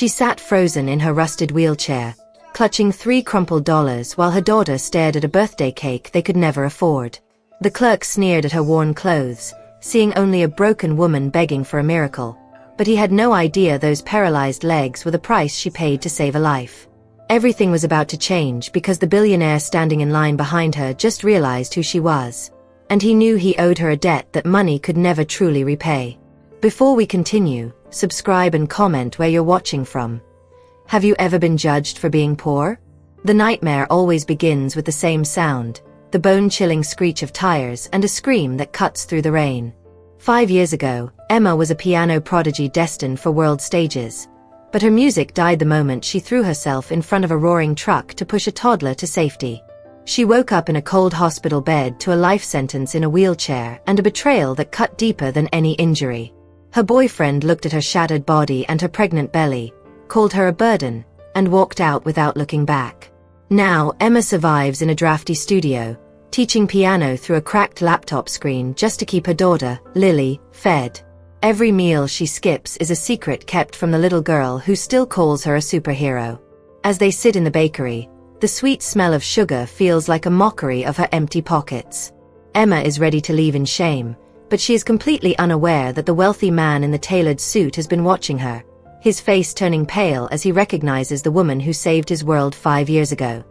She sat frozen in her rusted wheelchair, clutching $3 crumpled while her daughter stared at a birthday cake they could never afford. The clerk sneered at her worn clothes, seeing only a broken woman begging for a miracle. But he had no idea those paralyzed legs were the price she paid to save a life. Everything was about to change because the billionaire standing in line behind her just realized who she was. And he knew he owed her a debt that money could never truly repay. Before we continue, subscribe and comment where you're watching from. Have you ever been judged for being poor? The nightmare always begins with the same sound, the bone-chilling screech of tires and a scream that cuts through the rain. 5 years ago, Emma was a piano prodigy destined for world stages. But her music died the moment she threw herself in front of a roaring truck to push a toddler to safety. She woke up in a cold hospital bed to a life sentence in a wheelchair and a betrayal that cut deeper than any injury. Her boyfriend looked at her shattered body and her pregnant belly, called her a burden, and walked out without looking back. Now, Emma survives in a drafty studio, teaching piano through a cracked laptop screen just to keep her daughter, Lily, fed. Every meal she skips is a secret kept from the little girl who still calls her a superhero. As they sit in the bakery, the sweet smell of sugar feels like a mockery of her empty pockets. Emma is ready to leave in shame, but she is completely unaware that the wealthy man in the tailored suit has been watching her, his face turning pale as he recognizes the woman who saved his world 5 years ago.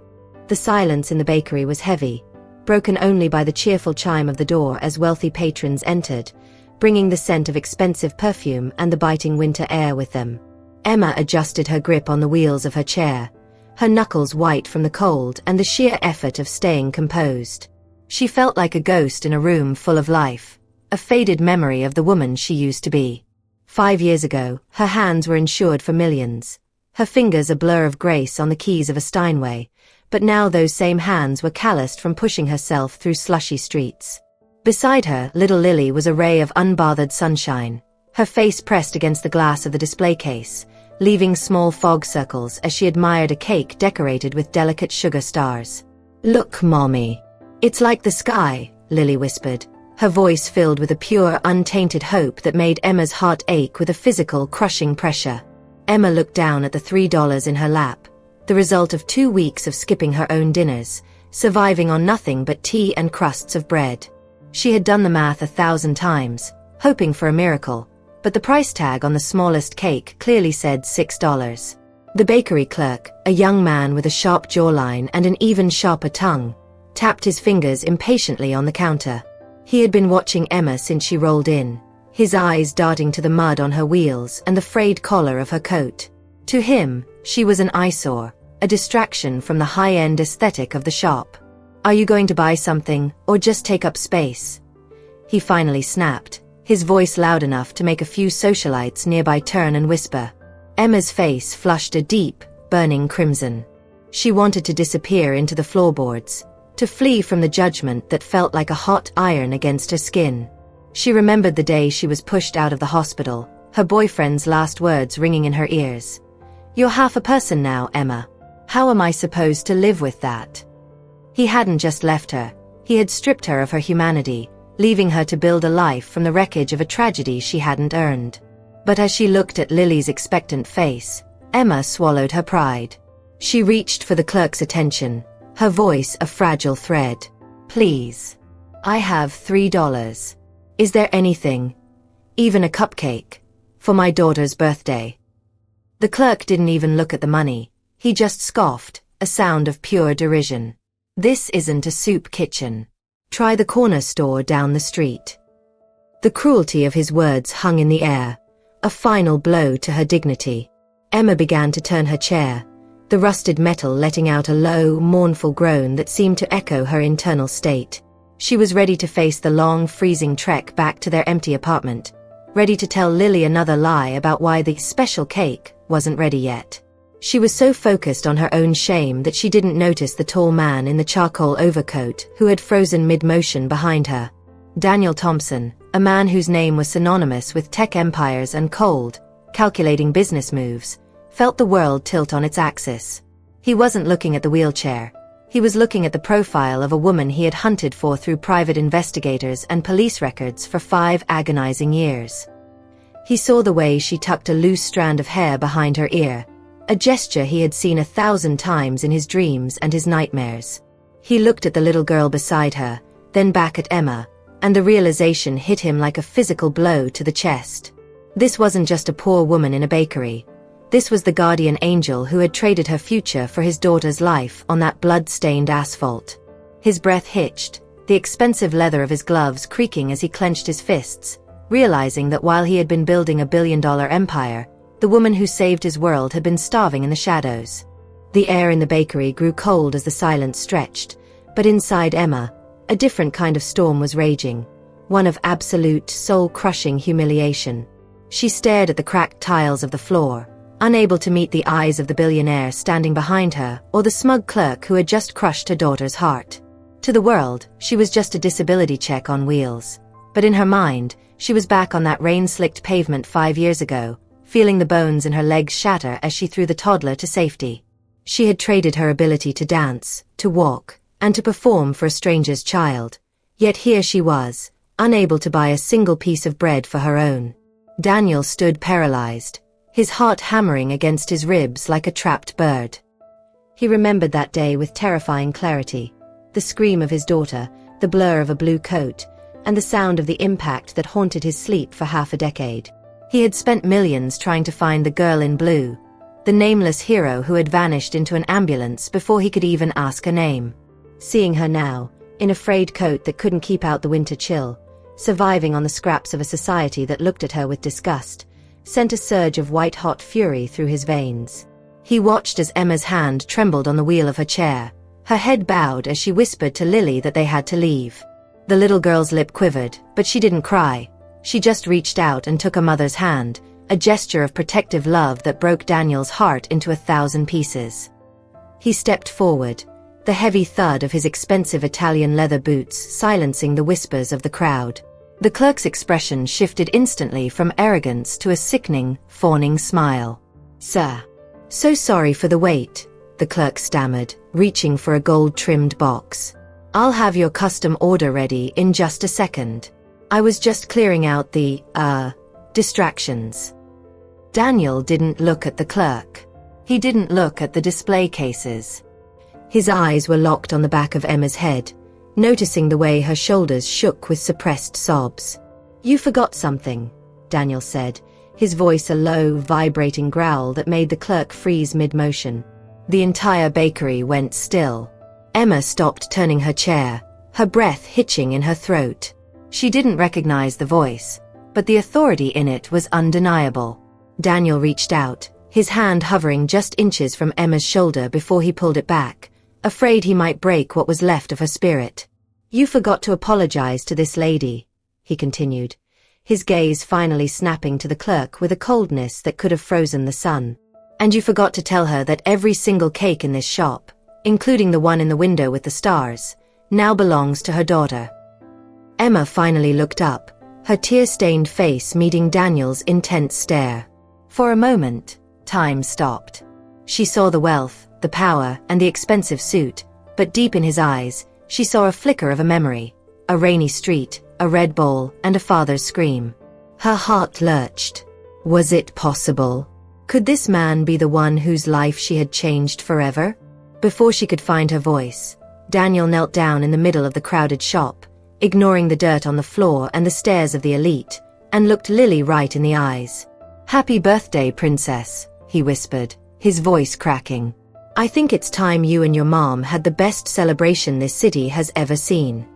The silence in the bakery was heavy, broken only by the cheerful chime of the door as wealthy patrons entered, bringing the scent of expensive perfume and the biting winter air with them. Emma adjusted her grip on the wheels of her chair, her knuckles white from the cold and the sheer effort of staying composed. She felt like a ghost in a room full of life, a faded memory of the woman she used to be. 5 years ago, her hands were insured for millions, her fingers a blur of grace on the keys of a Steinway, but now those same hands were calloused from pushing herself through slushy streets. Beside her, little Lily was a ray of unbothered sunshine, her face pressed against the glass of the display case, leaving small fog circles as she admired a cake decorated with delicate sugar stars. "Look, Mommy. It's like the sky," Lily whispered, her voice filled with a pure, untainted hope that made Emma's heart ache with a physical, crushing pressure. Emma looked down at the $3 in her lap, the result of 2 weeks of skipping her own dinners, surviving on nothing but tea and crusts of bread. She had done the math 1,000 times, hoping for a miracle, but the price tag on the smallest cake clearly said $6. The bakery clerk, a young man with a sharp jawline and an even sharper tongue, tapped his fingers impatiently on the counter. He had been watching Emma since she rolled in, his eyes darting to the mud on her wheels and the frayed collar of her coat. To him, she was an eyesore, a distraction from the high-end aesthetic of the shop. "Are you going to buy something, or just take up space?" He finally snapped, his voice loud enough to make a few socialites nearby turn and whisper. Emma's face flushed a deep, burning crimson. She wanted to disappear into the floorboards, to flee from the judgment that felt like a hot iron against her skin. She remembered the day she was pushed out of the hospital, her boyfriend's last words ringing in her ears. "You're half a person now, Emma. How am I supposed to live with that?" He hadn't just left her, he had stripped her of her humanity, leaving her to build a life from the wreckage of a tragedy she hadn't earned. But as she looked at Lily's expectant face, Emma swallowed her pride. She reached for the clerk's attention, her voice a fragile thread. "Please. I have $3. Is there anything, even a cupcake, for my daughter's birthday?" The clerk didn't even look at the money, he just scoffed, a sound of pure derision. "This isn't a soup kitchen. Try the corner store down the street." The cruelty of his words hung in the air, a final blow to her dignity. Emma began to turn her chair, the rusted metal letting out a low, mournful groan that seemed to echo her internal state. She was ready to face the long, freezing trek back to their empty apartment, ready to tell Lily another lie about why the special cake wasn't ready yet. She was so focused on her own shame that she didn't notice the tall man in the charcoal overcoat who had frozen mid-motion behind her. Daniel Thompson, a man whose name was synonymous with tech empires and cold, calculating business moves, felt the world tilt on its axis. He wasn't looking at the wheelchair. He was looking at the profile of a woman he had hunted for through private investigators and police records for 5 agonizing years. He saw the way she tucked a loose strand of hair behind her ear, a gesture he had seen 1,000 times in his dreams and his nightmares. He looked at the little girl beside her, then back at Emma, and the realization hit him like a physical blow to the chest. This wasn't just a poor woman in a bakery. This was the guardian angel who had traded her future for his daughter's life on that blood-stained asphalt. His breath hitched, the expensive leather of his gloves creaking as he clenched his fists, realizing that while he had been building a billion-dollar empire, the woman who saved his world had been starving in the shadows. The air in the bakery grew cold as the silence stretched, but inside Emma, a different kind of storm was raging, one of absolute, soul-crushing humiliation. She stared at the cracked tiles of the floor, unable to meet the eyes of the billionaire standing behind her or the smug clerk who had just crushed her daughter's heart. To the world, she was just a disability check on wheels. But in her mind, she was back on that rain-slicked pavement 5 years ago, feeling the bones in her legs shatter as she threw the toddler to safety. She had traded her ability to dance, to walk, and to perform for a stranger's child. Yet here she was, unable to buy a single piece of bread for her own. Daniel stood paralyzed, his heart hammering against his ribs like a trapped bird. He remembered that day with terrifying clarity, the scream of his daughter, the blur of a blue coat, and the sound of the impact that haunted his sleep for half a decade. He had spent millions trying to find the girl in blue, the nameless hero who had vanished into an ambulance before he could even ask her name. Seeing her now, in a frayed coat that couldn't keep out the winter chill, surviving on the scraps of a society that looked at her with disgust, sent a surge of white-hot fury through his veins. He watched as Emma's hand trembled on the wheel of her chair, her head bowed as she whispered to Lily that they had to leave. The little girl's lip quivered, but she didn't cry. She just reached out and took her mother's hand, a gesture of protective love that broke Daniel's heart into 1,000 pieces. He stepped forward, the heavy thud of his expensive Italian leather boots silencing the whispers of the crowd. The clerk's expression shifted instantly from arrogance to a sickening, fawning smile. "Sir, so sorry for the wait," the clerk stammered, reaching for a gold-trimmed box. "I'll have your custom order ready in just a second. I was just clearing out the, distractions." Daniel didn't look at the clerk. He didn't look at the display cases. His eyes were locked on the back of Emma's head, noticing the way her shoulders shook with suppressed sobs. "You forgot something," Daniel said, his voice a low, vibrating growl that made the clerk freeze mid-motion. The entire bakery went still. Emma stopped turning her chair, her breath hitching in her throat. She didn't recognize the voice, but the authority in it was undeniable. Daniel reached out, his hand hovering just inches from Emma's shoulder before he pulled it back, afraid he might break what was left of her spirit. "You forgot to apologize to this lady," he continued, his gaze finally snapping to the clerk with a coldness that could have frozen the sun. "And you forgot to tell her that every single cake in this shop, including the one in the window with the stars, now belongs to her daughter." Emma finally looked up, her tear-stained face meeting Daniel's intense stare. For a moment, time stopped. She saw the wealth, the power, and the expensive suit, but deep in his eyes, she saw a flicker of a memory, a rainy street, a red bowl, and a father's scream. Her heart lurched. Was it possible? Could this man be the one whose life she had changed forever? Before she could find her voice, Daniel knelt down in the middle of the crowded shop, ignoring the dirt on the floor and the stares of the elite, and looked Lily right in the eyes. "Happy birthday, princess," he whispered, his voice cracking. "I think it's time you and your mom had the best celebration this city has ever seen."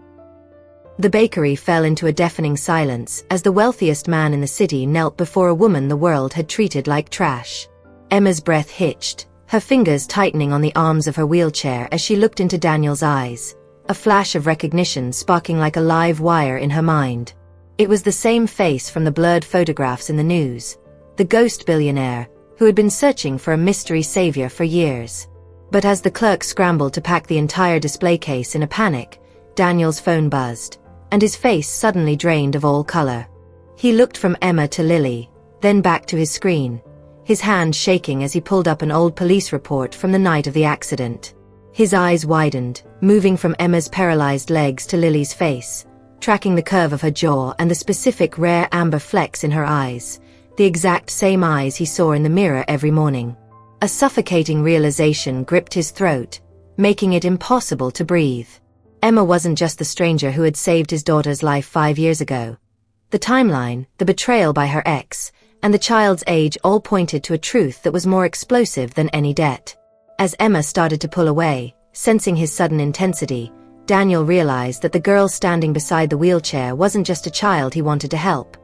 The bakery fell into a deafening silence as the wealthiest man in the city knelt before a woman the world had treated like trash. Emma's breath hitched, her fingers tightening on the arms of her wheelchair as she looked into Daniel's eyes, a flash of recognition sparking like a live wire in her mind. It was the same face from the blurred photographs in the news, the ghost billionaire, who had been searching for a mystery savior for years. But as the clerk scrambled to pack the entire display case in a panic, Daniel's phone buzzed, and his face suddenly drained of all color. He looked from Emma to Lily, then back to his screen, his hand shaking as he pulled up an old police report from the night of the accident. His eyes widened, moving from Emma's paralyzed legs to Lily's face, tracking the curve of her jaw and the specific rare amber flecks in her eyes, the exact same eyes he saw in the mirror every morning. A suffocating realization gripped his throat, making it impossible to breathe. Emma wasn't just the stranger who had saved his daughter's life 5 years ago. The timeline, the betrayal by her ex, and the child's age all pointed to a truth that was more explosive than any debt. As Emma started to pull away, sensing his sudden intensity, Daniel realized that the girl standing beside the wheelchair wasn't just a child he wanted to help.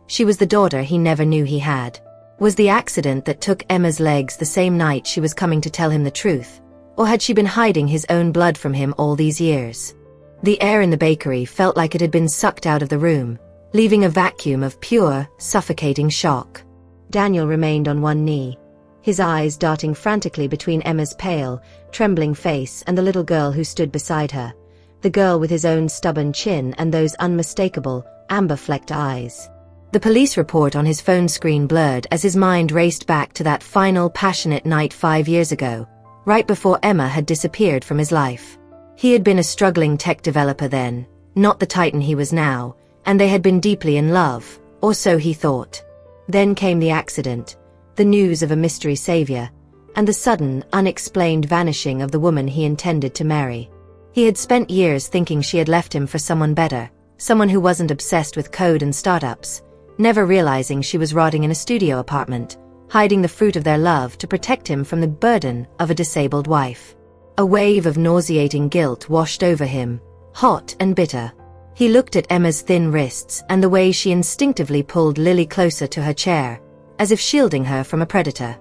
She was the daughter he never knew he had. Was the accident that took Emma's legs the same night she was coming to tell him the truth? Or had she been hiding his own blood from him all these years? The air in the bakery felt like it had been sucked out of the room, leaving a vacuum of pure, suffocating shock. Daniel remained on one knee, his eyes darting frantically between Emma's pale, trembling face and the little girl who stood beside her, the girl with his own stubborn chin and those unmistakable, amber-flecked eyes. The police report on his phone screen blurred as his mind raced back to that final passionate night 5 years ago, right before Emma had disappeared from his life. He had been a struggling tech developer then, not the titan he was now, and they had been deeply in love, or so he thought. Then came the accident, the news of a mystery savior, and the sudden, unexplained vanishing of the woman he intended to marry. He had spent years thinking she had left him for someone better, someone who wasn't obsessed with code and startups, never realizing she was rotting in a studio apartment, hiding the fruit of their love to protect him from the burden of a disabled wife. A wave of nauseating guilt washed over him, hot and bitter. He looked at Emma's thin wrists and the way she instinctively pulled Lily closer to her chair, as if shielding her from a predator.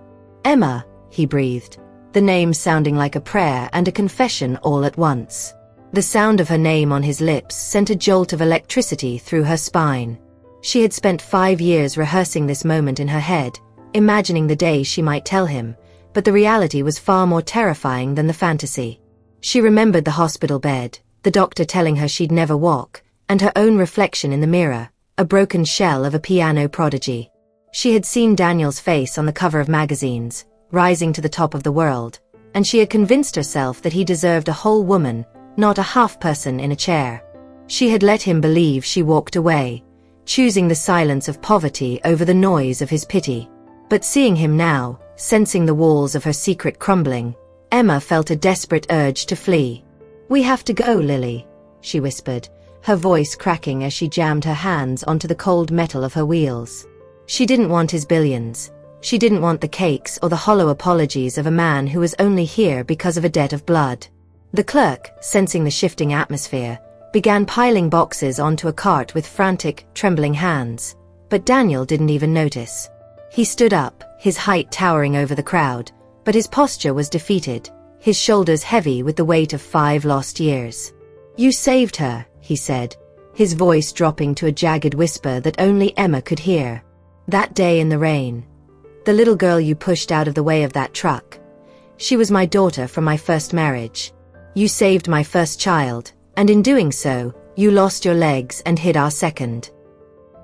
"Emma," he breathed, the name sounding like a prayer and a confession all at once. The sound of her name on his lips sent a jolt of electricity through her spine. She had spent 5 years rehearsing this moment in her head, imagining the day she might tell him, but the reality was far more terrifying than the fantasy. She remembered the hospital bed, the doctor telling her she'd never walk, and her own reflection in the mirror, a broken shell of a piano prodigy. She had seen Daniel's face on the cover of magazines, rising to the top of the world, and she had convinced herself that he deserved a whole woman, not a half person in a chair. She had let him believe she walked away, choosing the silence of poverty over the noise of his pity. But seeing him now, sensing the walls of her secret crumbling, Emma felt a desperate urge to flee. "We have to go, Lily," she whispered, her voice cracking as she jammed her hands onto the cold metal of her wheels. She didn't want his billions. She didn't want the cakes or the hollow apologies of a man who was only here because of a debt of blood. The clerk, sensing the shifting atmosphere, began piling boxes onto a cart with frantic, trembling hands, but Daniel didn't even notice. He stood up, his height towering over the crowd, but his posture was defeated, his shoulders heavy with the weight of 5 lost years. "You saved her," he said, his voice dropping to a jagged whisper that only Emma could hear. "That day in the rain. The little girl you pushed out of the way of that truck. She was my daughter from my first marriage. You saved my first child, and in doing so, you lost your legs and hid our second."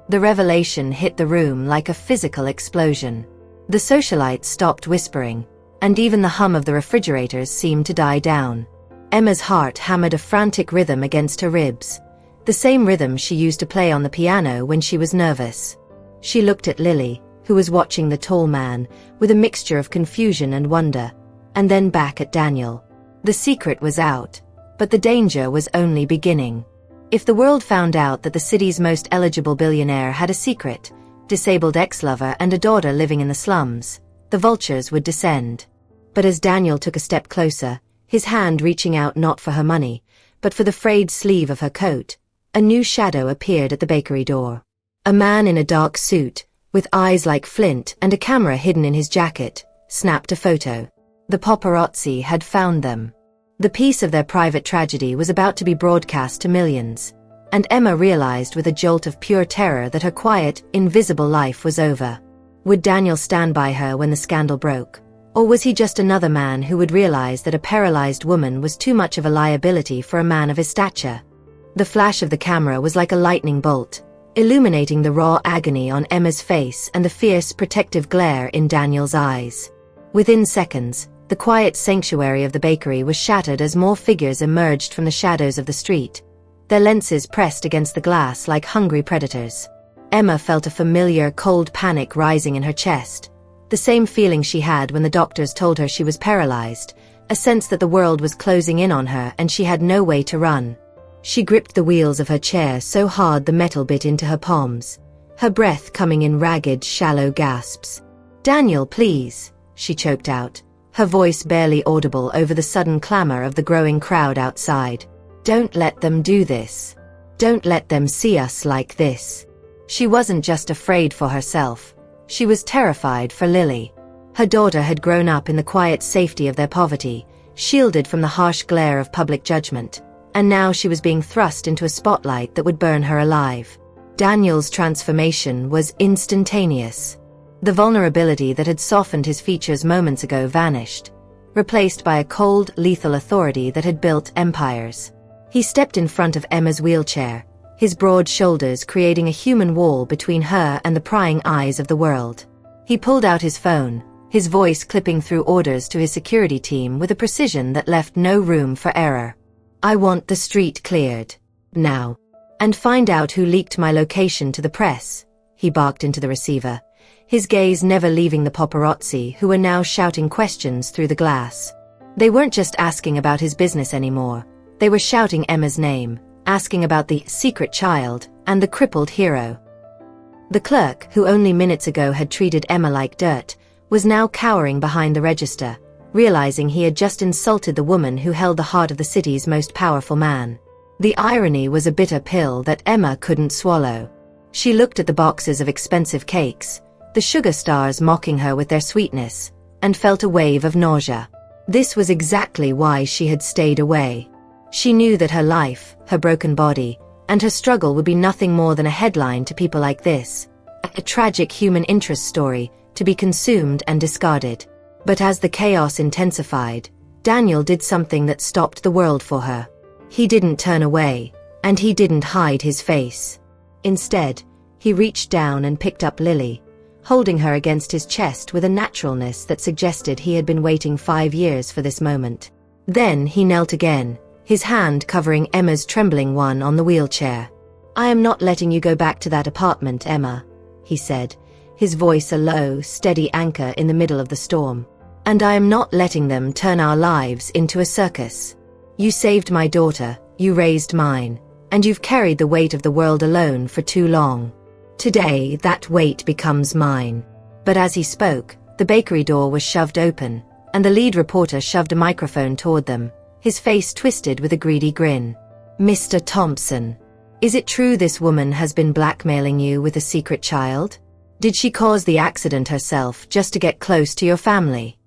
The revelation hit the room like a physical explosion. The socialites stopped whispering, and even the hum of the refrigerators seemed to die down. Emma's heart hammered a frantic rhythm against her ribs, the same rhythm she used to play on the piano when she was nervous. She looked at Lily, who was watching the tall man, with a mixture of confusion and wonder, and then back at Daniel. The secret was out, but the danger was only beginning. If the world found out that the city's most eligible billionaire had a secret, disabled ex-lover and a daughter living in the slums, the vultures would descend. But as Daniel took a step closer, his hand reaching out not for her money, but for the frayed sleeve of her coat, a new shadow appeared at the bakery door. A man in a dark suit, with eyes like flint and a camera hidden in his jacket, snapped a photo. The paparazzi had found them. The piece of their private tragedy was about to be broadcast to millions, and Emma realized with a jolt of pure terror that her quiet, invisible life was over. Would Daniel stand by her when the scandal broke? Or was he just another man who would realize that a paralyzed woman was too much of a liability for a man of his stature? The flash of the camera was like a lightning bolt, illuminating the raw agony on Emma's face and the fierce, protective glare in Daniel's eyes. Within seconds, the quiet sanctuary of the bakery was shattered as more figures emerged from the shadows of the street, their lenses pressed against the glass like hungry predators. Emma felt a familiar, cold panic rising in her chest, the same feeling she had when the doctors told her she was paralyzed, a sense that the world was closing in on her and she had no way to run. She gripped the wheels of her chair so hard the metal bit into her palms, her breath coming in ragged, shallow gasps. "Daniel, please," she choked out, her voice barely audible over the sudden clamor of the growing crowd outside. "Don't let them do this. Don't let them see us like this." She wasn't just afraid for herself. She was terrified for Lily. Her daughter had grown up in the quiet safety of their poverty, shielded from the harsh glare of public judgment, and now she was being thrust into a spotlight that would burn her alive. Daniel's transformation was instantaneous. The vulnerability that had softened his features moments ago vanished, replaced by a cold, lethal authority that had built empires. He stepped in front of Emma's wheelchair, his broad shoulders creating a human wall between her and the prying eyes of the world. He pulled out his phone, his voice clipping through orders to his security team with a precision that left no room for error. "I want the street cleared. Now. And find out who leaked my location to the press," he barked into the receiver, his gaze never leaving the paparazzi who were now shouting questions through the glass. They weren't just asking about his business anymore. They were shouting Emma's name, asking about the secret child and the crippled hero. The clerk, who only minutes ago had treated Emma like dirt, was now cowering behind the register, realizing he had just insulted the woman who held the heart of the city's most powerful man. The irony was a bitter pill that Emma couldn't swallow. She looked at the boxes of expensive cakes, the sugar stars mocking her with their sweetness, and felt a wave of nausea. This was exactly why she had stayed away. She knew that her life, her broken body, and her struggle would be nothing more than a headline to people like this, a tragic human interest story to be consumed and discarded. But as the chaos intensified, Daniel did something that stopped the world for her. He didn't turn away, and he didn't hide his face. Instead, he reached down and picked up Lily, holding her against his chest with a naturalness that suggested he had been waiting 5 years for this moment. Then he knelt again, his hand covering Emma's trembling one on the wheelchair. "I am not letting you go back to that apartment, Emma," he said, his voice a low, steady anchor in the middle of the storm. "And I am not letting them turn our lives into a circus. You saved my daughter, you raised mine, and you've carried the weight of the world alone for too long. Today, that weight becomes mine." But as he spoke, the bakery door was shoved open, and the lead reporter shoved a microphone toward them, his face twisted with a greedy grin. "Mr. Thompson, is it true this woman has been blackmailing you with a secret child? Did she cause the accident herself just to get close to your family?"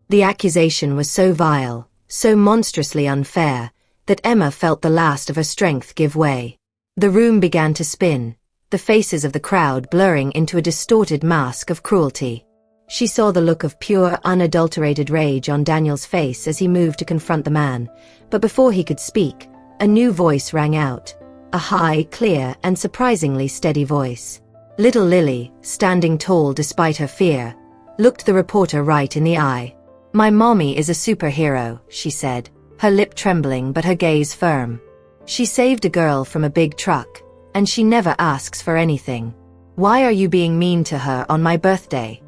The accusation was so vile, so monstrously unfair, that Emma felt the last of her strength give way. The room began to spin, the faces of the crowd blurring into a distorted mask of cruelty. She saw the look of pure, unadulterated rage on Daniel's face as he moved to confront the man, but before he could speak, a new voice rang out, a high, clear, and surprisingly steady voice. Little Lily, standing tall despite her fear, looked the reporter right in the eye. "My mommy is a superhero," she said, her lip trembling but her gaze firm. "She saved a girl from a big truck, and she never asks for anything. Why are you being mean to her on my birthday?"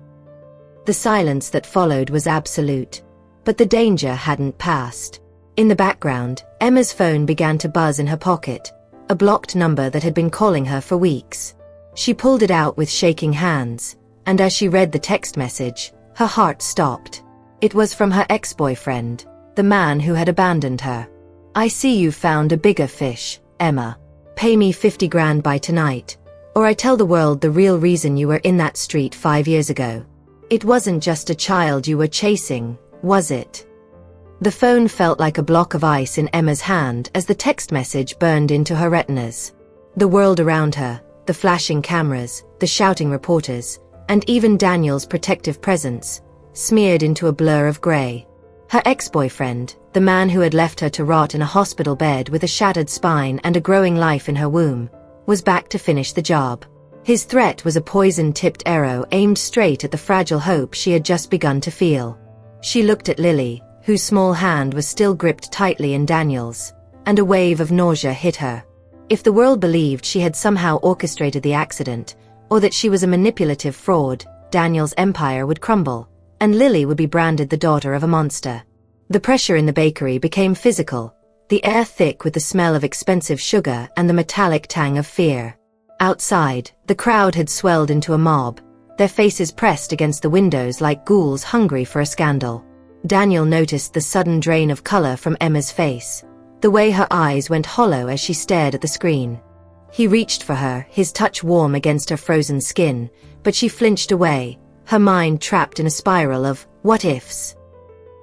The silence that followed was absolute, but the danger hadn't passed. In the background, Emma's phone began to buzz in her pocket, a blocked number that had been calling her for weeks. She pulled it out with shaking hands, and as she read the text message, her heart stopped. It was from her ex-boyfriend, the man who had abandoned her. "I see you've found a bigger fish, Emma. Pay me 50 grand by tonight, or I tell the world the real reason you were in that street 5 years ago. It wasn't just a child you were chasing, was it?" The phone felt like a block of ice in Emma's hand as the text message burned into her retinas. The world around her, the flashing cameras, the shouting reporters, and even Daniel's protective presence, smeared into a blur of grey. Her ex-boyfriend, the man who had left her to rot in a hospital bed with a shattered spine and a growing life in her womb, was back to finish the job. His threat was a poison-tipped arrow aimed straight at the fragile hope she had just begun to feel. She looked at Lily, whose small hand was still gripped tightly in Daniel's, and a wave of nausea hit her. If the world believed she had somehow orchestrated the accident, or that she was a manipulative fraud, Daniel's empire would crumble, and Lily would be branded the daughter of a monster. The pressure in the bakery became physical, the air thick with the smell of expensive sugar and the metallic tang of fear. Outside, the crowd had swelled into a mob, their faces pressed against the windows like ghouls hungry for a scandal. Daniel noticed the sudden drain of color from Emma's face, the way her eyes went hollow as she stared at the screen. He reached for her, his touch warm against her frozen skin, but she flinched away, her mind trapped in a spiral of what-ifs.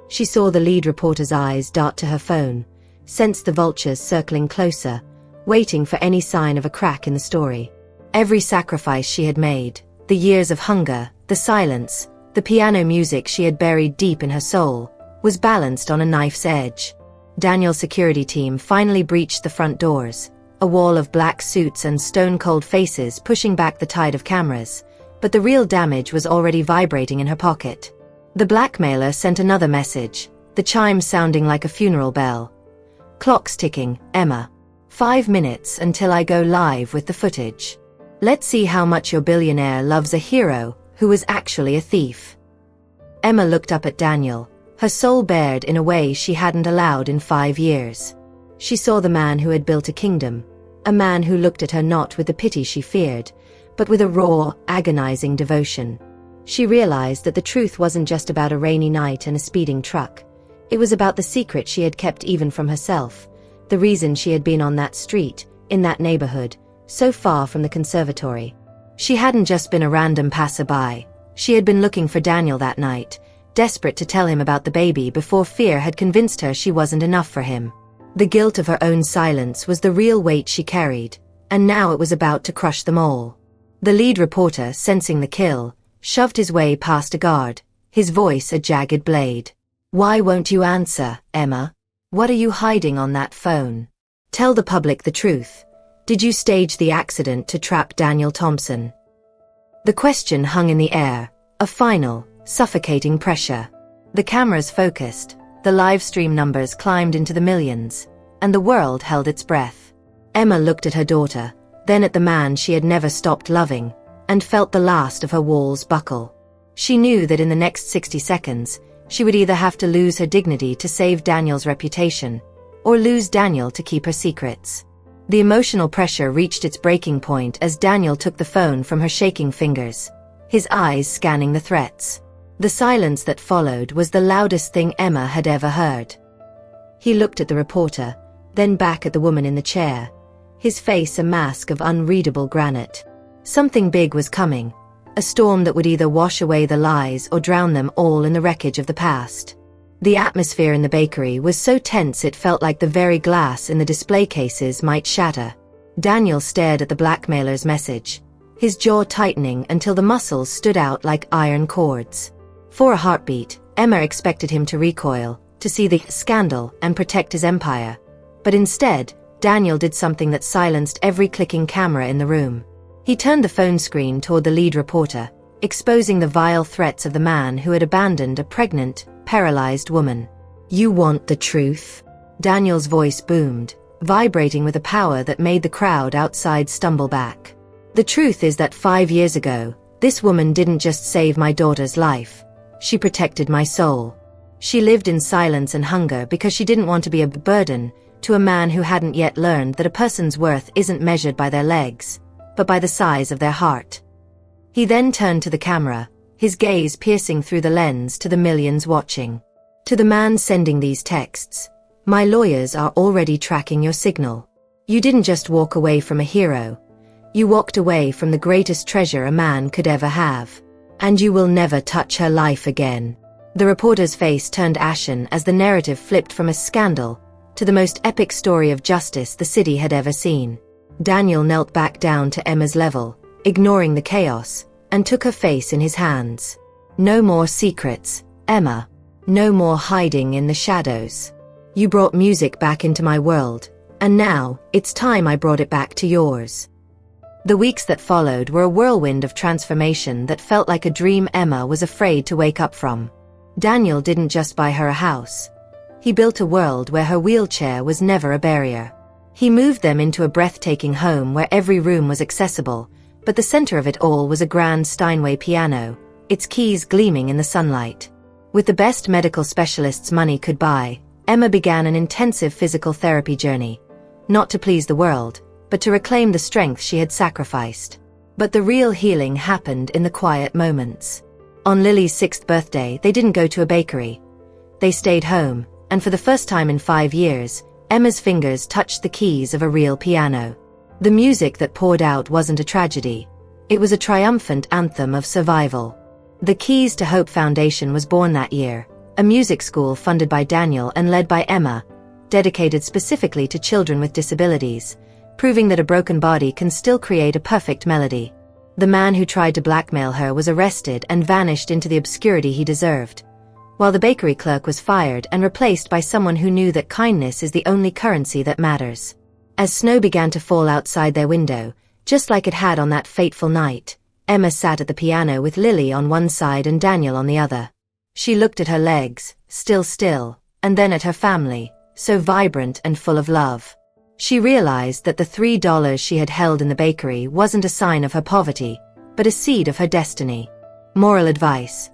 She saw the lead reporter's eyes dart to her phone, sensed the vultures circling closer, waiting for any sign of a crack in the story. Every sacrifice she had made, the years of hunger, the silence, the piano music she had buried deep in her soul, was balanced on a knife's edge. Daniel's security team finally breached the front doors, a wall of black suits and stone-cold faces pushing back the tide of cameras, but the real damage was already vibrating in her pocket. The blackmailer sent another message, the chime sounding like a funeral bell. Clock's ticking, Emma. 5 minutes until I go live with the footage. Let's see how much your billionaire loves a hero who was actually a thief. Emma looked up at Daniel, her soul bared in a way she hadn't allowed in 5 years. She saw the man who had built a kingdom, a man who looked at her not with the pity she feared, but with a raw, agonizing devotion. She realized that the truth wasn't just about a rainy night and a speeding truck. It was about the secret she had kept even from herself, the reason she had been on that street, in that neighborhood, so far from the conservatory. She hadn't just been a random passerby. She had been looking for Daniel that night, desperate to tell him about the baby before fear had convinced her she wasn't enough for him. The guilt of her own silence was the real weight she carried, and now it was about to crush them all. The lead reporter, sensing the kill, shoved his way past a guard, his voice a jagged blade. Why won't you answer, Emma? What are you hiding on that phone? Tell the public the truth. Did you stage the accident to trap Daniel Thompson? The question hung in the air, a final, suffocating pressure. The cameras focused, the live stream numbers climbed into the millions, and the world held its breath. Emma looked at her daughter, then at the man she had never stopped loving, and felt the last of her walls buckle. She knew that in the next 60 seconds, she would either have to lose her dignity to save Daniel's reputation, or lose Daniel to keep her secrets. The emotional pressure reached its breaking point as Daniel took the phone from her shaking fingers, his eyes scanning the threats. The silence that followed was the loudest thing Emma had ever heard. He looked at the reporter, then back at the woman in the chair, his face a mask of unreadable granite. Something big was coming, a storm that would either wash away the lies or drown them all in the wreckage of the past. The atmosphere in the bakery was so tense it felt like the very glass in the display cases might shatter. Daniel stared at the blackmailer's message, his jaw tightening until the muscles stood out like iron cords. For a heartbeat, Emma expected him to recoil, to see the scandal and protect his empire. But instead, Daniel did something that silenced every clicking camera in the room. He turned the phone screen toward the lead reporter, exposing the vile threats of the man who had abandoned a pregnant, paralyzed woman. You want the truth? Daniel's voice boomed, vibrating with a power that made the crowd outside stumble back. The truth is that 5 years ago, this woman didn't just save my daughter's life. She protected my soul. She lived in silence and hunger because she didn't want to be a burden to a man who hadn't yet learned that a person's worth isn't measured by their legs, but by the size of their heart. He then turned to the camera, his gaze piercing through the lens to the millions watching. To the man sending these texts, my lawyers are already tracking your signal. You didn't just walk away from a hero. You walked away from the greatest treasure a man could ever have. And you will never touch her life again. The reporter's face turned ashen as the narrative flipped from a scandal to the most epic story of justice the city had ever seen. Daniel knelt back down to Emma's level, ignoring the chaos, and took her face in his hands. No more secrets, Emma. No more hiding in the shadows. You brought music back into my world, and now, it's time I brought it back to yours. The weeks that followed were a whirlwind of transformation that felt like a dream Emma was afraid to wake up from. Daniel didn't just buy her a house. He built a world where her wheelchair was never a barrier. He moved them into a breathtaking home where every room was accessible, but the center of it all was a grand Steinway piano, its keys gleaming in the sunlight. With the best medical specialists money could buy, Emma began an intensive physical therapy journey, not to please the world, but to reclaim the strength she had sacrificed. But the real healing happened in the quiet moments. On Lily's 6th birthday, they didn't go to a bakery. They stayed home, and for the first time in 5 years, Emma's fingers touched the keys of a real piano. The music that poured out wasn't a tragedy. It was a triumphant anthem of survival. The Keys to Hope Foundation was born that year, a music school funded by Daniel and led by Emma, dedicated specifically to children with disabilities, proving that a broken body can still create a perfect melody. The man who tried to blackmail her was arrested and vanished into the obscurity he deserved, while the bakery clerk was fired and replaced by someone who knew that kindness is the only currency that matters. As snow began to fall outside their window, just like it had on that fateful night, Emma sat at the piano with Lily on one side and Daniel on the other. She looked at her legs, still, and then at her family, so vibrant and full of love. She realized that the $3 she had held in the bakery wasn't a sign of her poverty, but a seed of her destiny. Moral advice: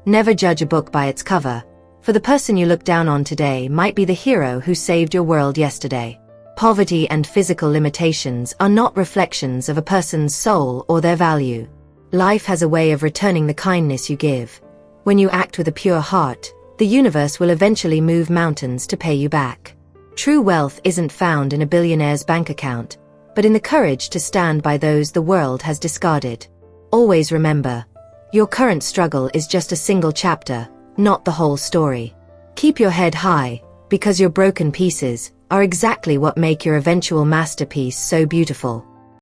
never judge a book by its cover, for the person you look down on today might be the hero who saved your world yesterday. Poverty and physical limitations are not reflections of a person's soul or their value. Life has a way of returning the kindness you give. When you act with a pure heart, the universe will eventually move mountains to pay you back. True wealth isn't found in a billionaire's bank account, but in the courage to stand by those the world has discarded. Always remember, your current struggle is just a single chapter, not the whole story. Keep your head high, because your broken pieces are exactly what make your eventual masterpiece so beautiful.